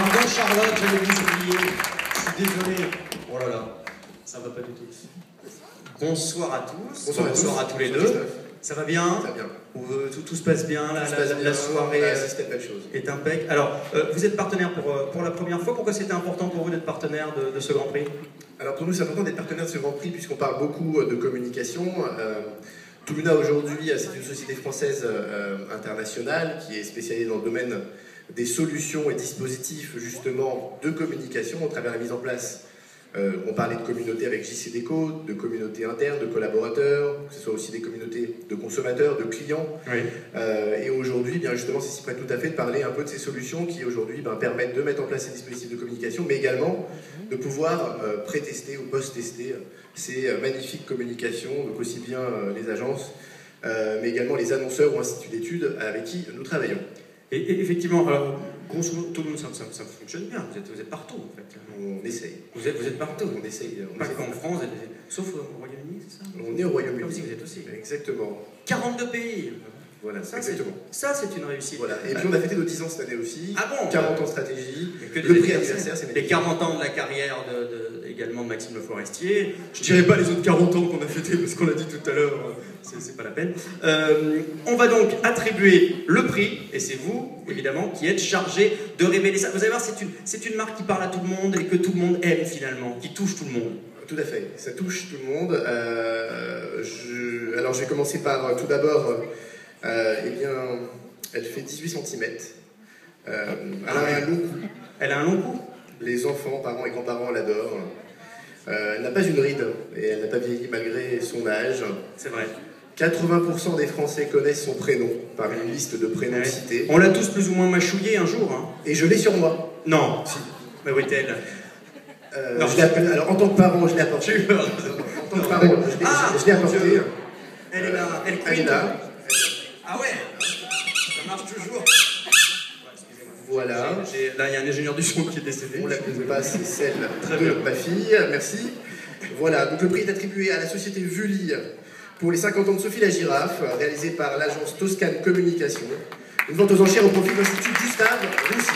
Pardon Charlotte, j'avais oublié. Je suis désolé. Oh là là, ça va pas du tout. Bonsoir à tous. Bonsoir à tous les deux. Ça va bien? Ça va bien. Tout se passe bien, la soirée est impec. Alors, vous êtes partenaire pour la première fois. Pourquoi c'était important pour vous d'être partenaire de ce Grand Prix? Alors pour nous, c'est important d'être partenaire de ce Grand Prix puisqu'on parle beaucoup de communication. Tuluna aujourd'hui, c'est une société française internationale qui est spécialisée dans le domaine des solutions et dispositifs justement de communication à travers la mise en place. On parlait de communautés avec JCDecaux, de communautés internes, de collaborateurs, que ce soit aussi des communautés de consommateurs, de clients. Oui. Et aujourd'hui, bien justement, c'est s'y prête tout à fait de parler un peu de ces solutions qui aujourd'hui permettent de mettre en place ces dispositifs de communication, mais également de pouvoir pré-tester ou post-tester ces magnifiques communications, donc aussi bien les agences, mais également les annonceurs ou instituts d'études avec qui nous travaillons. Et effectivement, alors, grosso modo, tout le monde, ça fonctionne bien, vous êtes partout en fait. On essaye. Vous êtes partout. On essaye. Pas qu'en France, sauf au Royaume-Uni, c'est ça? On est au Royaume-Uni. Comme si vous êtes aussi. Exactement. 42 pays. Voilà, ça, exactement. Ça, c'est une réussite. Voilà. Et puis on a fêté nos 10 ans cette année aussi. Ah bon? 40 ans de stratégie. Le prix anniversaire, c'est les 40 ans de la carrière également de Maxime Le Forestier. Je dirais pas les autres 40 ans qu'on a fêté parce qu'on l'a dit tout à l'heure, c'est pas la peine. On va donc attribuer le prix, et c'est vous, évidemment, qui êtes chargé de révéler ça. Vous allez voir, c'est une marque qui parle à tout le monde et que tout le monde aime finalement, qui touche tout le monde. Tout à fait, ça touche tout le monde. Alors je vais commencer par tout d'abord, eh bien, elle fait 18 cm. Elle a un long cou. Elle a un long cou. Les enfants, parents et grands-parents l'adorent. Elle n'a pas une ride et elle n'a pas vieilli malgré son âge. C'est vrai. 80% des Français connaissent son prénom parmi une liste de prénoms cités. On l'a tous plus ou moins mâchouillé un jour. Hein. Et je l'ai sur moi. Non. Si. Mais où est-elle? Alors en tant que parent, je l'ai apporté. En tant que parent, je l'ai apporté. Elle est là. Elle est là. Ah ouais. Ça marche toujours. Voilà. Là, il y a un ingénieur du son qui est décédé. On ne l'appelle pas, c'est celle de ma fille. Merci. Voilà, donc le prix est attribué à la société Vully pour les 50 ans de Sophie la Girafe, réalisée par l'agence Toscane Communication. Une vente aux enchères au profit de l'Institut Gustave Roussy.